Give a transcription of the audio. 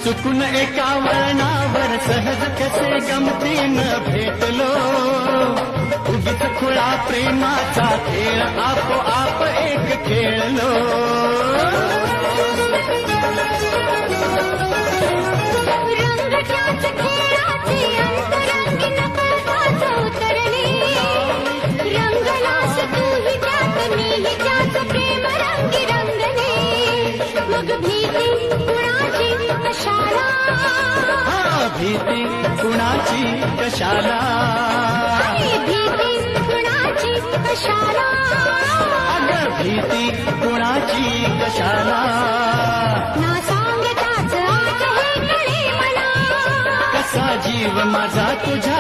चुकून एका वळणावर सहज कसे गमतीनं भेटलो, उगीच खुळा प्रेमाचा खेळ आपोआप एक खेळलो. रंगच्याच खेळाचे अंतरंगी नकळत उतरले, रंगलास तूही त्यात मीही त्यात प्रेम रंगी रंगले. मग भीती कुणाची कशाला, भीती कुणाची कशाला, भीती कुणाची कशाला, अगं भीती कुणाची कशाला. ना सांगताच आज हे कळे मला, कसा जीव माझा तुझ्या